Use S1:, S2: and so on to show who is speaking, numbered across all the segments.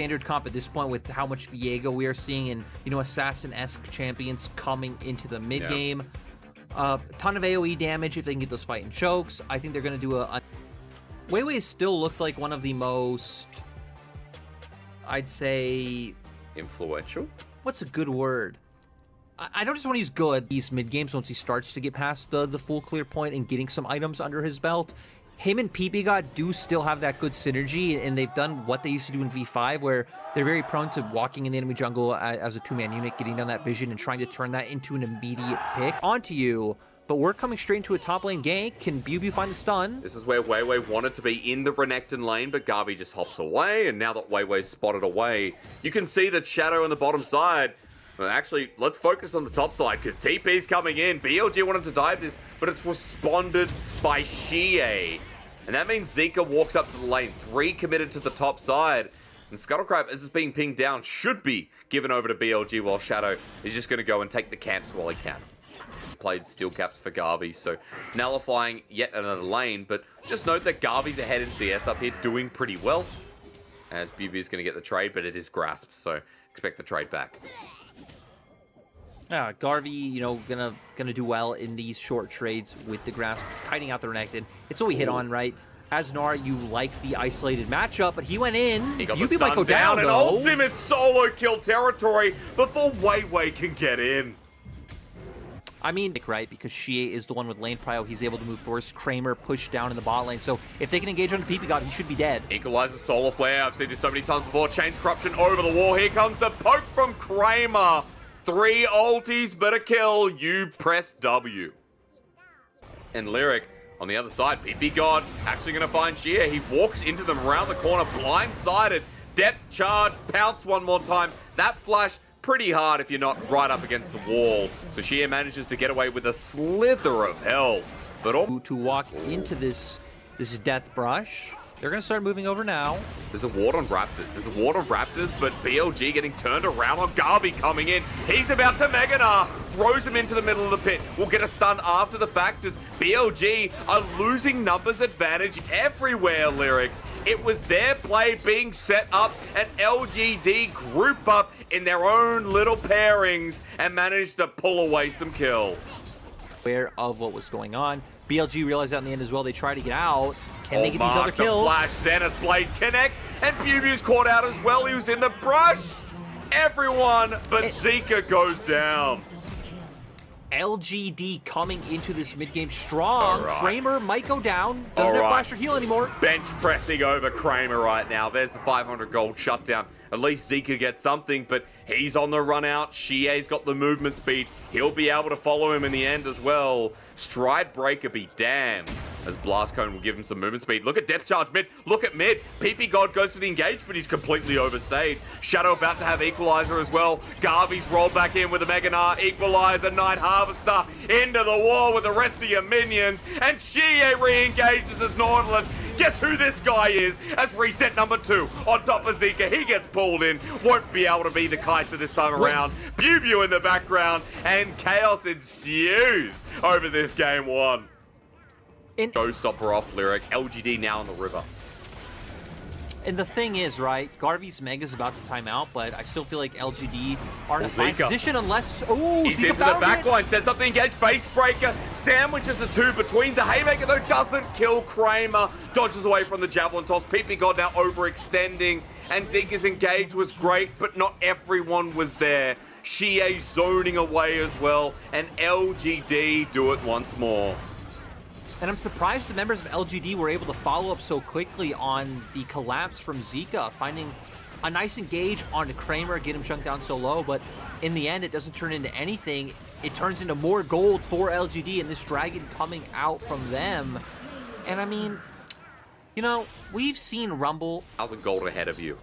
S1: Standard comp at this point with how much Viego we are seeing and, you know, assassin-esque champions coming into the mid game. Ton of AoE damage if they can get those fighting chokes. I think they're going to do a... Weiwei still looked like one of the most, I'd say...
S2: Influential?
S1: What's a good word? I don't just want to use good. These mid games, once he starts to get past the full clear point and getting some items under his belt, him and BBGod do still have that good synergy, and they've done what they used to do in V5, where they're very prone to walking in the enemy jungle as a two-man unit, getting down that vision and trying to turn that into an immediate pick onto you. But we're coming straight into a top lane gank. Can BLG find the stun?
S2: This is where Weiwei wanted to be in the Renekton lane, but Garvey just hops away, and now that Weiwei's spotted away, you can see the shadow on the bottom side. Well, actually, let's focus on the top side, because TP's coming in. BLG wanted to dive this, but it's responded by Xie. And that means Zika walks up to the lane. 3 committed to the top side. And Scuttlecrab, as it's being pinged down, should be given over to BLG, while Shadow is just going to go and take the camps while he can. Played steel caps for Garvey, so nullifying yet another lane. But just note that Garvey's ahead in CS up here, doing pretty well. As BB is going to get the trade, but it is Grasp, so expect the trade back.
S1: Yeah, Garvey, you know, gonna do well in these short trades with the Grasp, kiting out the Renekton. It's what we hit on, right? As Nar, you like the isolated matchup, but he went in.
S2: He got
S1: UB
S2: the
S1: might
S2: stun
S1: go
S2: down and
S1: though.
S2: ultimate solo kill territory before Weiwei can get in.
S1: I mean, right, because Xie is the one with lane prio. He's able to move first. Kramer pushed down in the bot lane. So if they can engage on BBGod, he should be dead.
S2: Equalizer solar flare. I've seen this so many times before. Chains corruption over the wall. Here comes the poke from Kramer. 3 ultis, but a kill. You press W. And Lyric on the other side. BBGod actually going to find Xie. He walks into them around the corner, blindsided. Depth charge, pounce one more time. That flash, pretty hard if you're not right up against the wall. So Xie manages to get away with a slither of health. But
S1: to walk into this death brush. They're going to start moving over now.
S2: There's a ward on Raptors. There's a ward on Raptors, but BLG getting turned around on Garvey coming in. He's about to Meganar. Throws him into the middle of the pit. We'll get a stun after the fact as BLG are losing numbers advantage everywhere, Lyric. It was their play being set up, and LGD group up in their own little pairings and managed to pull away some kills.
S1: Aware of what was going on. BLG realized that in the end as well. They try to get out. Can they get these other kills?
S2: The flash, Zenith Blade connects, and Fubu's caught out as well. He was in the brush. Everyone but Zika goes down.
S1: LGD coming into this mid-game strong.
S2: Right.
S1: Kramer might go down. Doesn't have flash or heal anymore.
S2: Bench pressing over Kramer right now. There's the 500 gold shutdown. At least Zika gets something, but he's on the run out. Xie's got the movement speed. He'll be able to follow him in the end as well. Stride Breaker be damned, as Blast Cone will give him some movement speed. Look at Depth Charge mid. Look at mid. BBGod goes for the engage, but he's completely overstayed. Shadow about to have Equalizer as well. Garvey's rolled back in with a Meganar. Equalizer, Night Harvester into the wall with the rest of your minions. And Xie re-engages as Nautilus. Guess who this guy is? As reset number 2 on top of Zika. He gets pulled in. Won't be able to be the Kaiser this time around. Bubu in the background. And chaos ensues over this game 1. Showstopper off Lyric. LGD now on the river.
S1: And the thing is, right, Garvey's Mega's about to time out, but I still feel like LGD are in a fine position unless... Oh,
S2: he's
S1: Zika
S2: into the backline, sets up the engage, face breaker, sandwiches the 2 between. The Haymaker, though, doesn't kill Kramer. Dodges away from the Javelin toss. BBGod now overextending, and Zika's engage was great, but not everyone was there. Xie zoning away as well, and LGD do it once more.
S1: And I'm surprised the members of LGD were able to follow up so quickly on the collapse from Zika, finding a nice engage on Kramer, get him shrunk down so low, but in the end, it doesn't turn into anything. It turns into more gold for LGD and this dragon coming out from them. And I mean, you know, we've seen Rumble.
S2: 1,000 gold ahead of you.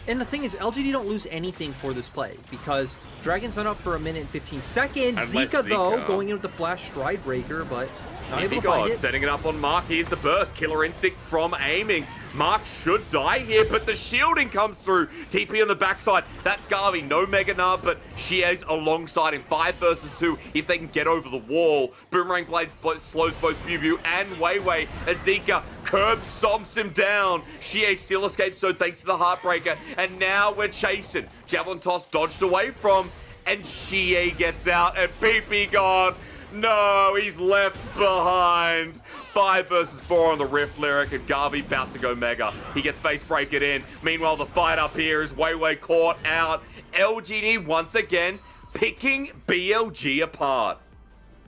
S1: And the thing is, LGD don't lose anything for this play because Dragon's not up for 1 minute and 15 seconds. Zika, though, going in with the flash stride breaker, but not able to find it.
S2: Setting it up on Mark. Here's the burst. Killer Instinct from aiming. Mark should die here, but the shielding comes through. TP on the backside. That's Garvey. No Mega Nub, but Shie's alongside him. 5 versus 2 if they can get over the wall. Boomerang Blade slows both BuBu and Weiwei. Azika curb stomps him down. Shie still escapes, so thanks to the Heartbreaker. And now we're chasing. Javelin Toss dodged away from, and Shie gets out, and PP gone. No, he's left behind. 5 versus 4 on the Rift Lyric, and Garvey about to go Mega. He gets face break it in. Meanwhile, the fight up here is Weiwei caught out. LGD once again picking BLG apart.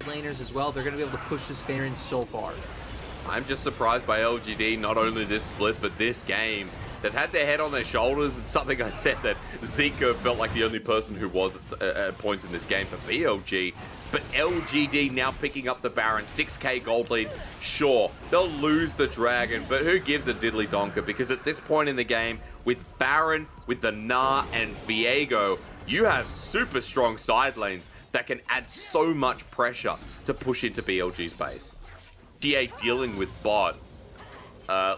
S1: Laners as well, they're going to be able to push this banner in so far.
S2: I'm just surprised by LGD, not only this split, but this game. They've had their head on their shoulders. It's something I said that Zika felt like the only person who was at points in this game for BLG. But LGD now picking up the Baron, 6k gold lead. Sure, they'll lose the Dragon, but who gives a diddly donker? Because at this point in the game, with Baron, with the Gnar, and Viego, you have super strong side lanes that can add so much pressure to push into BLG's base. GA dealing with bot.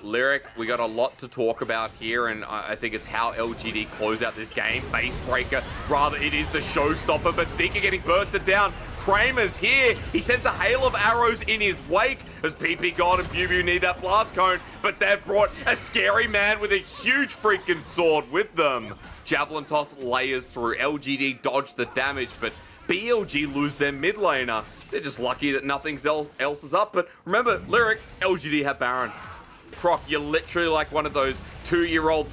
S2: Lyric, we got a lot to talk about here, and I think it's how LGD close out this game. Base breaker, rather it is the showstopper, but Zika getting bursted down. Kramer's here. He sends a hail of arrows in his wake as PP God and BuBu need that blast cone, but they've brought a scary man with a huge freaking sword with them. Javelin Toss layers through. LGD dodge the damage, but BLG lose their mid laner. They're just lucky that nothing else is up, but remember, Lyric, LGD have Baron. Croc, you're literally like one of those 2-year-old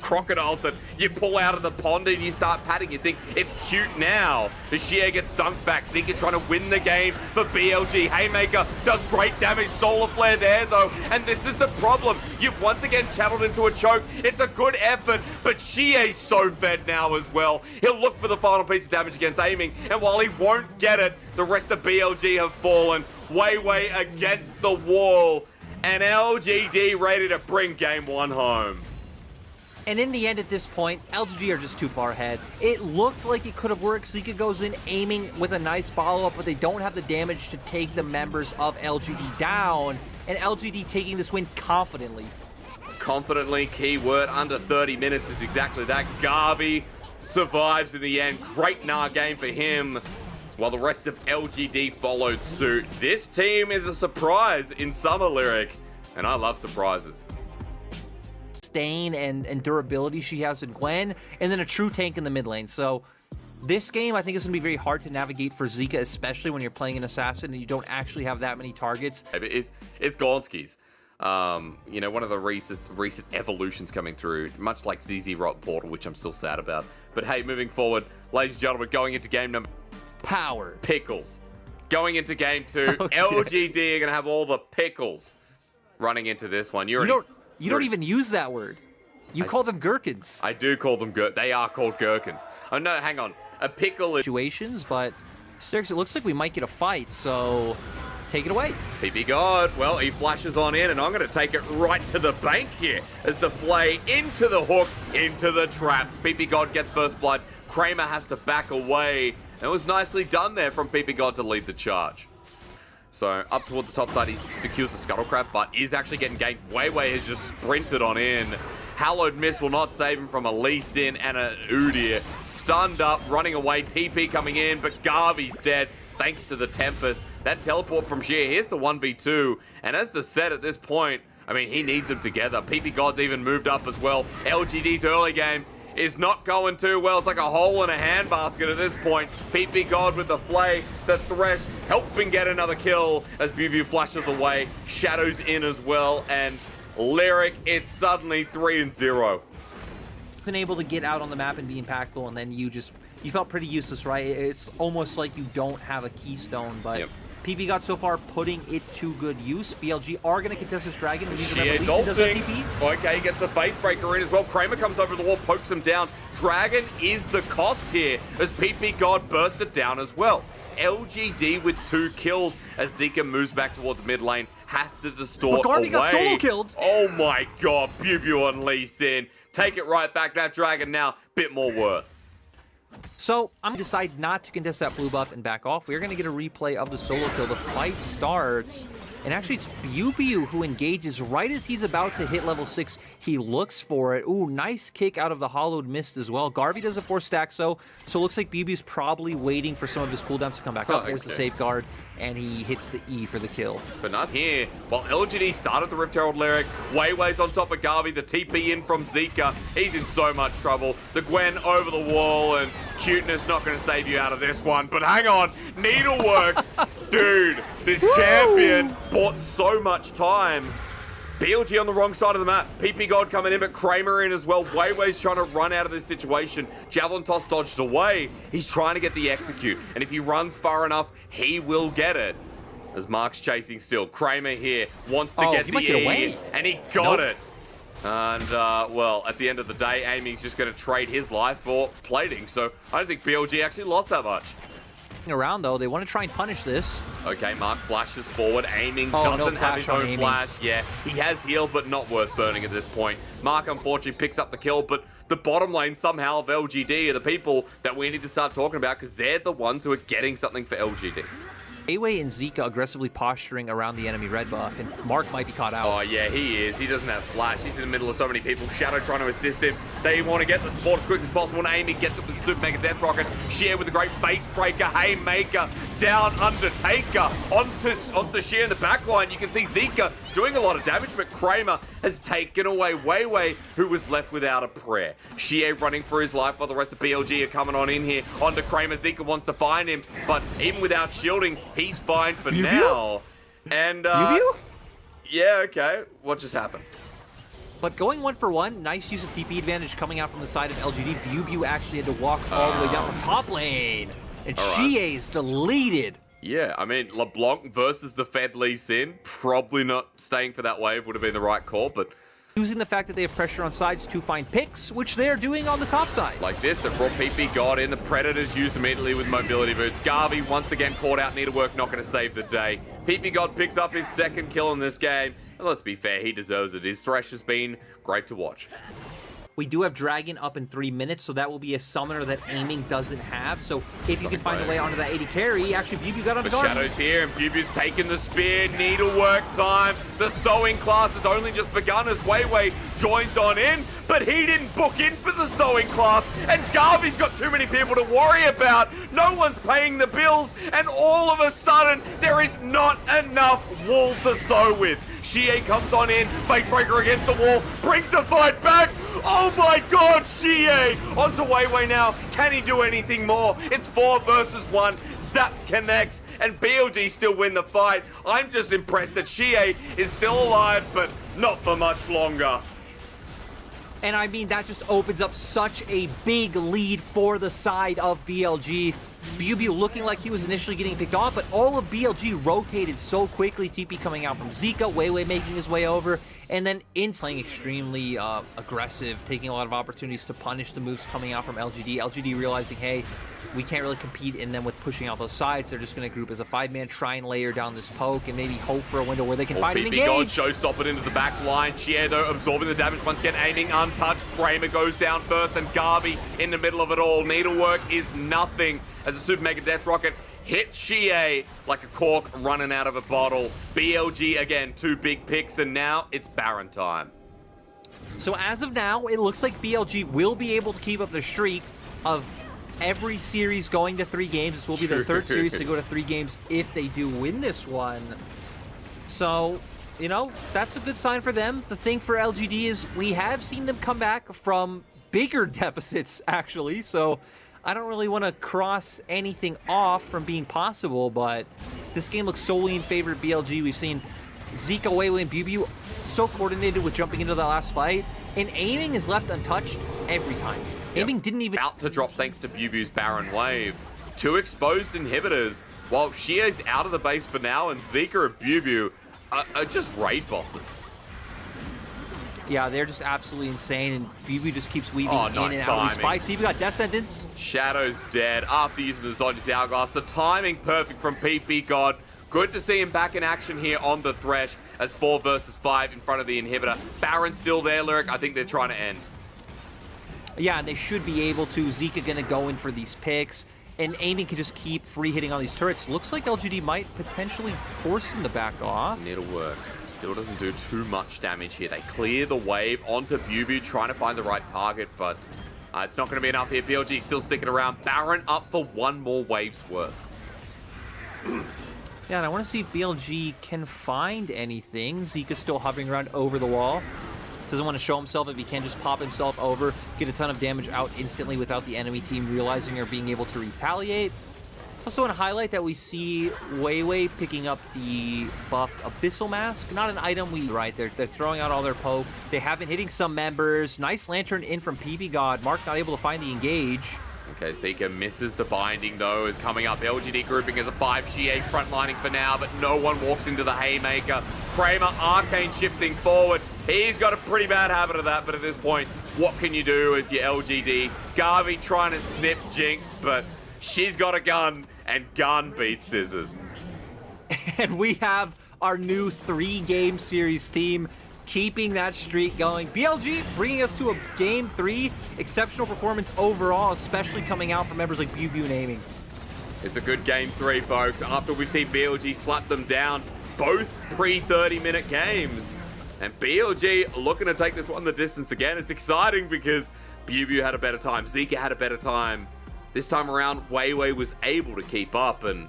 S2: crocodiles that you pull out of the pond and you start patting. You think it's cute now. The Shie gets dunked back. Zika trying to win the game for BLG. Haymaker does great damage. Solar Flare there though. And this is the problem. You've once again channeled into a choke. It's a good effort, but Shie's so fed now as well. He'll look for the final piece of damage against aiming. And while he won't get it, the rest of BLG have fallen. Weiwei against the wall. And LGD ready to bring game 1 home.
S1: And in the end, at this point, LGD are just too far ahead. It looked like it could have worked. Zika goes in aiming with a nice follow-up, but they don't have the damage to take the members of LGD down. And LGD taking this win confidently.
S2: Confidently, keyword, under 30 minutes is exactly that. Garvey survives in the end. Great Gnar game for him, while the rest of LGD followed suit. This team is a surprise in summer, Lyric, and I love surprises.
S1: Stain and durability she has in Gwen, and then a true tank in the mid lane. So this game, I think, is going to be very hard to navigate for Zika, especially when you're playing an assassin and you don't actually have that many targets.
S2: It's Gonski's. You know, one of the recent evolutions coming through, much like ZZ Rock Portal, which I'm still sad about. But hey, moving forward, ladies and gentlemen, going into game number...
S1: Power.
S2: Pickles. Going into game 2,
S1: Okay.
S2: LGD are going to have all the pickles running into this one.
S1: You don't even use that word. You call them gherkins.
S2: I do call them they are called gherkins. Oh no, hang on. A pickle is...
S1: Situations, but Sterix, it looks like we might get a fight, so take it away.
S2: PP God, well, he flashes on in, and I'm going to take it right to the bank here as the flay into the hook, into the trap. PP God gets first blood. Kramer has to back away. It was nicely done there from PP God to lead the charge. So up towards the top side, he secures the Scuttlecraft, but is actually getting ganked. Weiwei has just sprinted on in. Hallowed Mist will not save him from a Lee Sin and a Udyr. Stunned up, running away, TP coming in, but Garvey's dead thanks to the Tempest. That teleport from Shie, here's the 1v2. And as the set at this point, I mean, he needs them together. PP God's even moved up as well. LGD's early game is not going too well. It's like a hole in a handbasket at this point. PP God with the flay, the thresh, helping get another kill as BuBu flashes away. Shadows in as well, and Lyric, it's suddenly 3-0.
S1: Been able to get out on the map and be impactful, and then you felt pretty useless, right? It's almost like you don't have a keystone, but
S2: Yep.
S1: PP got so far putting it to good use. BLG are going to contest this dragon. We need to
S2: She
S1: remember
S2: is
S1: Lee Sin does have
S2: ulting.
S1: TP.
S2: Okay, he gets the face breaker in as well. Kramer comes over the wall, pokes him down. Dragon is the cost here as PP God bursted down as well. LGD with 2 kills as Zika moves back towards mid lane. Has to distort
S1: But Garvey
S2: away.
S1: got solo killed.
S2: Oh my god, BuBu on Lee Sin. Take it right back. That dragon now, bit more worth.
S1: So I'm going to decide not to contest that blue buff and back off. We're going to get a replay of the solo kill. The fight starts. And actually, it's BLIBILI who engages right as he's about to hit level 6. He looks for it. Ooh, nice kick out of the hollowed mist as well. Garvey does a 4 stack, so it looks like BLIBILI's probably waiting for some of his cooldowns to come back up. There's the safeguard, and he hits the E for the kill.
S2: But not here. While LGD started the Rift Herald Lyric, Wayway's on top of Garvey, the TP in from Zika. He's in so much trouble. The Gwen over the wall, and Cuteness not going to save you out of this one. But hang on, Needlework. Dude, this champion bought so much time. BLG on the wrong side of the map. PP God coming in, but Kramer in as well. Wayway's trying to run out of this situation. Javelin Toss dodged away. He's trying to get the execute. And if he runs far enough, he will get it. As Mark's chasing still. Kramer here wants to get the E, and he got it. And, well, at the end of the day, Aiming's just going to trade his life for plating. So I don't think BLG actually lost that much.
S1: Around though, they want to try and punish this.
S2: Okay, Mark flashes forward. Aiming doesn't have his own flash. Yeah, he has heal, but not worth burning at this point. Mark unfortunately picks up the kill, but the bottom lane somehow of LGD are the people that we need to start talking about because they're the ones who are getting something for LGD.
S1: Wayway and Zika aggressively posturing around the enemy red buff, and Mark might be caught out.
S2: Oh, yeah, he is. He doesn't have flash. He's in the middle of so many people. Shadow trying to assist him. They want to get the support as quick as possible, and Amy gets up with the Super Mega Death Rocket. Sheer with a great face breaker. Haymaker down Undertaker. Onto Sheer in the back line. You can see Zika doing a lot of damage, but Kramer has taken away Wayway, who was left without a prayer. Sheer running for his life while the rest of BLG are coming on in here. Onto Kramer. Zika wants to find him, but even without shielding, he's fine for now. And, yeah, okay. What just happened?
S1: But going 1-for-1, nice use of TP advantage coming out from the side of LGD. BLG actually had to walk all the way down from top lane. And Xie is deleted.
S2: Yeah, I mean, LeBlanc versus the Fed Lee Sin. Probably not staying for that wave would have been the right call, but
S1: using the fact that they have pressure on sides to find picks, which they're doing on the top side.
S2: Like this, they brought PP God in. The Predators used immediately with mobility boots. Garvey once again caught out. Needlework not going to save the day. PP God picks up his second kill in this game. And let's be fair, he deserves it. His thresh has been great to watch.
S1: We do have Dragon up in 3 minutes, so that will be a summoner that Aiming doesn't have. So if you can find a way onto that 80 carry, actually BLG got on the guard.
S2: Shadow's here, and BLG's taking the spear. Needlework time. The sewing class has only just begun as Wayway joins on in, but he didn't book in for the sewing class, and Garvey's got too many people to worry about. No one's paying the bills, and all of a sudden, there is not enough wool to sew with. Xie comes on in, fake breaker against the wall, brings the fight back. Oh my god, Xie! Onto Wayway now. Can he do anything more? It's 4 versus 1. Zap connects, and BLG still win the fight. I'm just impressed that Xie is still alive, but not for much longer.
S1: And I mean, that just opens up such a big lead for the side of BLG. BLG looking like he was initially getting picked off, but all of BLG rotated so quickly. TP coming out from Zika, Wayway making his way over, and then in playing extremely aggressive, taking a lot of opportunities to punish the moves coming out from LGD. LGD realizing, hey, we can't really compete in them with pushing out those sides. They're just going to group as a 5-man, try and layer down this poke, and maybe hope for a window where they can find an engage.
S2: God showstop it into the back line. Xie, though, absorbing the damage once again, aiming untouched. Kramer goes down first, and Garvey in the middle of it all. Needlework is nothing as a Super Mega Death Rocket hits Xie like a cork running out of a bottle. BLG, again, 2 big picks, and now it's Baron time.
S1: So as of now, it looks like BLG will be able to keep up their streak of every series going to 3 games. This will be their 3rd series to go to 3 games if they do win this one. So, you know, that's a good sign for them. The thing for LGD is we have seen them come back from bigger deficits, actually, so I don't really want to cross anything off from being possible, but this game looks solely in favor of BLG. We've seen Zika, Wayway, and BLG so coordinated with jumping into that last fight, and Aiming is left untouched every time. Aiming didn't even
S2: out to drop thanks to BLG's Baron Wave. 2 exposed inhibitors, while Xie's out of the base for now, and Zika and BLG are just raid bosses.
S1: Yeah, they're just absolutely insane, and BLG just keeps weaving in and out of these fights. BLG got Death Sentence.
S2: Shadow's dead after using the Zodya's Hourglass. The timing perfect from PP God. Good to see him back in action here on the Thresh as 4 versus 5 in front of the inhibitor. Baron's still there, Lyric. I think they're trying to end.
S1: Yeah, and they should be able to. Zika gonna go in for these picks. and aiming can just keep free hitting on these turrets. Looks like LGD might potentially force him to back off.
S2: It'll work. Still doesn't do too much damage here. They clear the wave onto BLG, trying to find the right target, but it's not going to be enough here. BLG still sticking around. Baron up for one more wave's worth.
S1: Yeah, and I want to see if BLG can find anything. Zika still hovering around over the wall. Doesn't want to show himself if he can just pop himself over, get a ton of damage out instantly without the enemy team realizing or being able to retaliate. Also want to highlight that we see Weiwei picking up the buffed Abyssal Mask. Not an item right, they're throwing out all their poke. They have been hitting some members. Nice Lantern in from PB God. Mark not able to find the engage.
S2: Okay, Zika misses the binding though, is coming up. LGD grouping as a 5, Xie frontlining for now, but no one walks into the Haymaker. Kramer, Arcane shifting forward. He's got a pretty bad habit of that, but at this point, what can you do with your LGD? Garvey trying to snip Jinx, but she's got a gun, and gun beats scissors.
S1: And we have our new 3-game series team keeping that streak going. BLG bringing us to a game 3. Exceptional performance overall, especially coming out from members like BLG and aiming.
S2: It's a good game 3, folks, after we've seen BLG slap them down, both pre-30-minute games. And BLG looking to take this one the distance again. It's exciting because BLG had a better time. Zika had a better time. This time around, Weiwei was able to keep up, and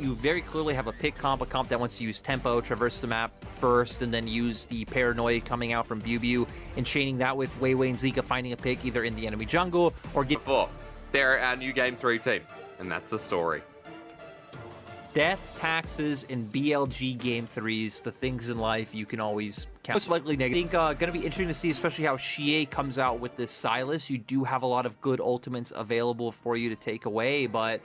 S1: you very clearly have a pick comp, a comp that wants to use tempo, traverse the map first, and then use the paranoia coming out from BLG and chaining that with Weiwei and Zika finding a pick either in the enemy jungle or get...
S2: They're our new game 3 team, and that's the story.
S1: Death, taxes, and BLG game 3s, the things in life you can always count. Most likely negative. I think going to be interesting to see, especially how Xie comes out with this Silas. You do have a lot of good ultimates available for you to take away, but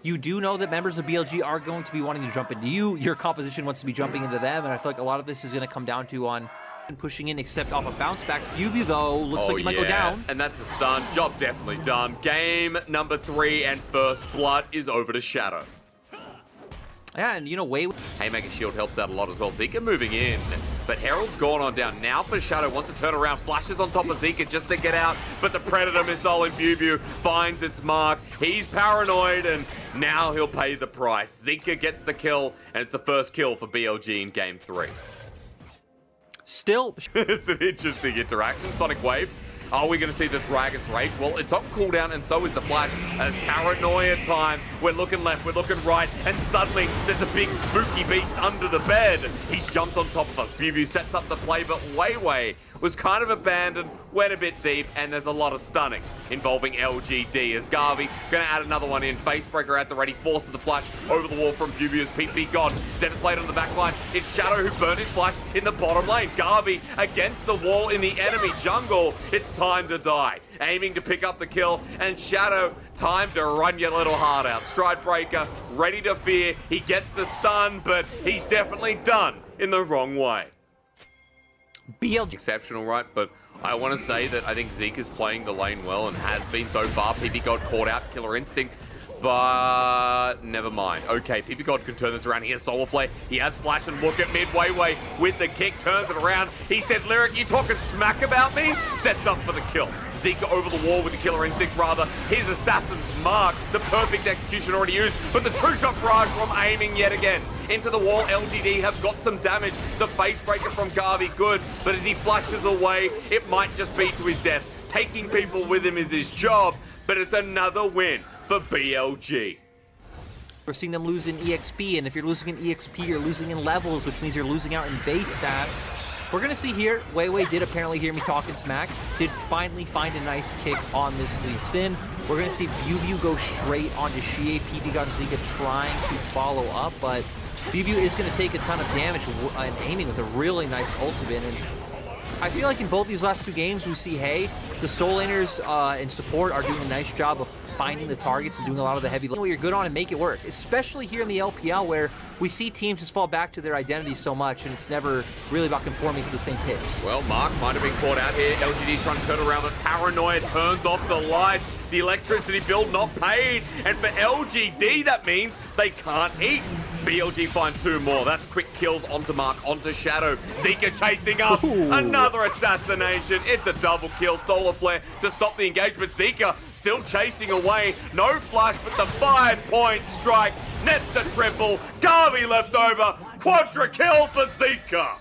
S1: you do know that members of BLG are going to be wanting to jump into you. Your composition wants to be jumping into them, and I feel like a lot of this is going to come down to on pushing in, except off of bounce backs. BLG, though, looks like he might go down.
S2: And that's a stun. Job definitely done. Game number 3 and first blood is over to Shadow.
S1: Yeah, and you know,
S2: Haymaker shield helps out a lot as well. Zika moving in, but Herald's gone on down. Now for Shadow, wants to turn around, flashes on top of Zika just to get out, but the Predator missile in BLG finds its mark. He's paranoid, and now he'll pay the price. Zika gets the kill, and it's the first kill for BLG in game 3.
S1: Still,
S2: it's an interesting interaction. Sonic Wave. Are we going to see the Dragon's Rage? Well, it's on cooldown, and so is the Flash. And paranoia time. We're looking left, we're looking right, and suddenly there's a big spooky beast under the bed. He's jumped on top of us. BLG sets up the play, but Weiwei was kind of abandoned, went a bit deep, and there's a lot of stunning involving LGD as Garvey going to add another one in. Facebreaker at the ready, forces the flash over the wall from BLG as PP God. Zenith played on the back line. It's Shadow who burned his flash in the bottom lane. Garvey against the wall in the enemy jungle. It's time to die. Aiming to pick up the kill, and Shadow, time to run your little heart out. Stride Breaker, ready to fear. He gets the stun, but he's definitely done in the wrong way.
S1: BLG
S2: Exceptional, right? But I want to say that I think Zeke is playing the lane well and has been so far. PP God caught out, Killer Instinct, but never mind. Okay, PP God can turn this around. He has Solar Flare, he has Flash, and look at Weiwei with the kick, turns it around. He says, Lyric, you talking smack about me? Sets up for the kill. Zika over the wall with the Killer Instinct, rather. His Assassin's Mark, the perfect execution already used, but the true shot barrage from aiming yet again. Into the wall, LGD have got some damage. The Facebreaker from Garvey, good, but as he flashes away, it might just be to his death. Taking people with him is his job, but it's another win for BLG.
S1: We're seeing them lose in EXP, and if you're losing in EXP, you're losing in levels, which means you're losing out in base stats. We're going to see here, Weiwei did apparently hear me talking smack, did finally find a nice kick on this Lee Sin. We're going to see BLG go straight onto Xie, PP God, and Zika trying to follow up, but BLG is going to take a ton of damage and aiming with a really nice ultimate. And I feel like in both these last 2 games, we see, hey, the Soul Laners and support are doing a nice job of finding the targets and doing a lot of the heavy lifting. What you're good on and make it work, especially here in the LPL where we see teams just fall back to their identity so much and it's never really about conforming to the same picks.
S2: Well, Mark might have been caught out here. LGD trying to turn around, but Paranoia turns off the light. The electricity bill not paid. And for LGD, that means they can't eat. BLG find 2 more. That's quick kills onto Mark, onto Shadow. Zika chasing up. Ooh. Another assassination. It's a double kill. Solar Flare to stop the engagement. Zika still chasing away. No flash, but the 5-point strike nets the triple. Garvey left over. Quadra kill for Zika.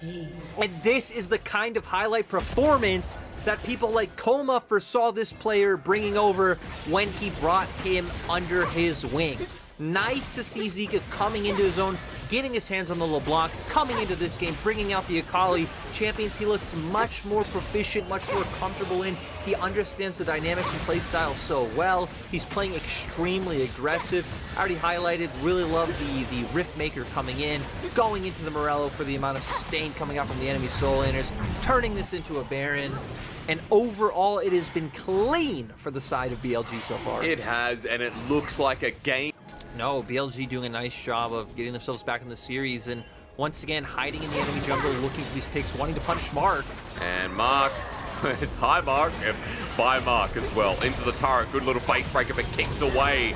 S1: And this is the kind of highlight performance that people like Coma foresaw this player bringing over when he brought him under his wing. Nice to see Zika coming into his own, getting his hands on the LeBlanc, coming into this game, bringing out the Akali. Champions he looks much more proficient, much more comfortable in. He understands the dynamics and playstyle so well. He's playing extremely aggressive. I already highlighted, really love the Rift Maker coming in, going into the Morello for the amount of sustain coming out from the enemy soul laners, turning this into a Baron. And overall, it has been clean for the side of BLG so far.
S2: It has, and it looks like a game.
S1: No, BLG doing a nice job of getting themselves back in the series, and once again, hiding in the enemy jungle, looking for these picks, wanting to punish Mark.
S2: And Mark, it's high Mark, and by Mark as well. Into the turret, good little face breaker, but kicked away.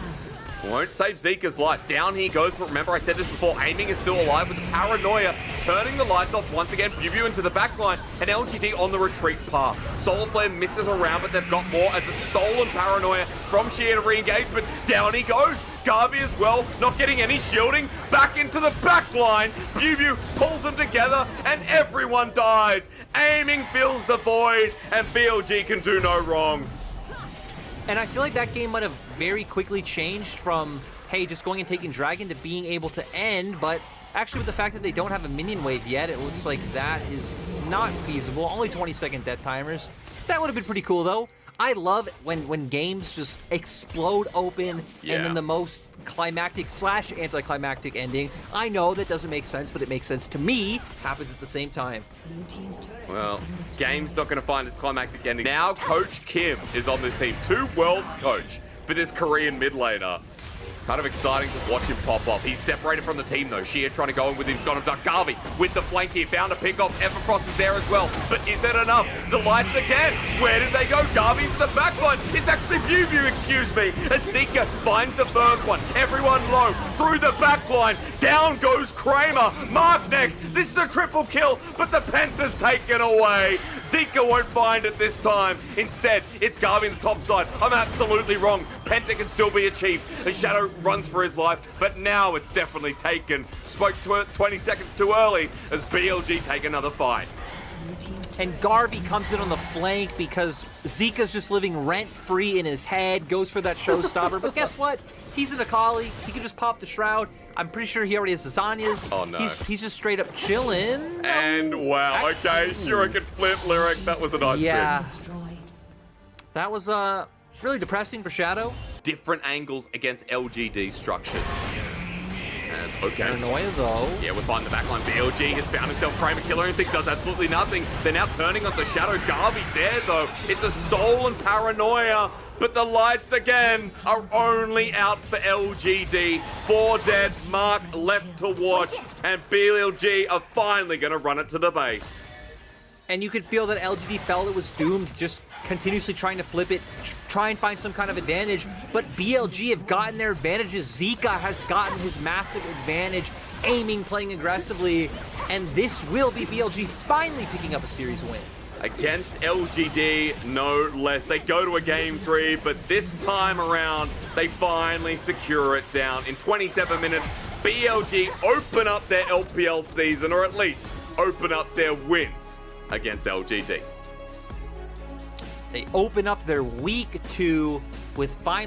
S2: Won't save Zika's life. Down he goes, but remember I said this before, aiming is still alive with the paranoia, turning the lights off once again. View into the backline, and LGD on the retreat path. Solar Flare misses around, but they've got more as a stolen paranoia from Sheer to re-engage, but down he goes. Garvey as well, not getting any shielding. Back into the backline. View pulls them together, and everyone dies. Aiming fills the void, and BLG can do no wrong.
S1: And I feel like that game might have very quickly changed from, hey, just going and taking Dragon to being able to end, but actually with the fact that they don't have a minion wave yet, it looks like that is not feasible. Only 20-second death timers. That would have been pretty cool, though. I love when games just explode open and then the most climactic / anticlimactic ending. I know that doesn't make sense, but it makes sense to me. Happens at the same time.
S2: Well, game's not going to find its climactic ending. Now Coach Kim is on this team. 2 worlds coach for this Korean mid laner. Kind of exciting to watch him pop off. He's separated from the team though. Sheer trying to go in with him. He's got him duck. Garvey with the flank here. Found a pick off. Everfrost is there as well. But is that enough? The lights again. Where did they go? Garvey's the back line. It's actually View, excuse me. As Zika finds the first one. Everyone low. Through the back line. Down goes Kramer. Mark next. This is a triple kill. But the Penta's taken away. Zika won't find it this time. Instead, it's Garvey in the top side. I'm absolutely wrong. Penta can still be achieved. The Shadow runs for his life, but now it's definitely taken. Spoke 20 seconds too early as BLG take another fight.
S1: And Garvey comes in on the flank because Zika's just living rent-free in his head, goes for that showstopper. But guess what? He's an Akali. He can just pop the Shroud. I'm pretty sure he already has Zanyas.
S2: Oh, no.
S1: He's just straight up chilling.
S2: And wow, okay, Shuriken flip lyric. That was a nice bit.
S1: That was really depressing for Shadow.
S2: Different angles against LGD structures. That's okay.
S1: Paranoia, though.
S2: Yeah, we'll find the backline. BLG has found himself. Kramer Killer Instinct does absolutely nothing. They're now turning on the Shadow. Garvey's there, though. It's a stolen Paranoia. But the lights again are only out for LGD. 4 dead, Mark left to watch, and BLG are finally going to run it to the base.
S1: And you could feel that LGD felt it was doomed, just continuously trying to flip it, try and find some kind of advantage. But BLG have gotten their advantages. Zika has gotten his massive advantage, aiming, playing aggressively, and this will be BLG finally picking up a series win.
S2: Against LGD, no less. They go to a game 3, but this time around, they finally secure it down. In 27 minutes, BLG open up their LPL season, or at least open up their wins against LGD.
S1: They open up their week 2 with finally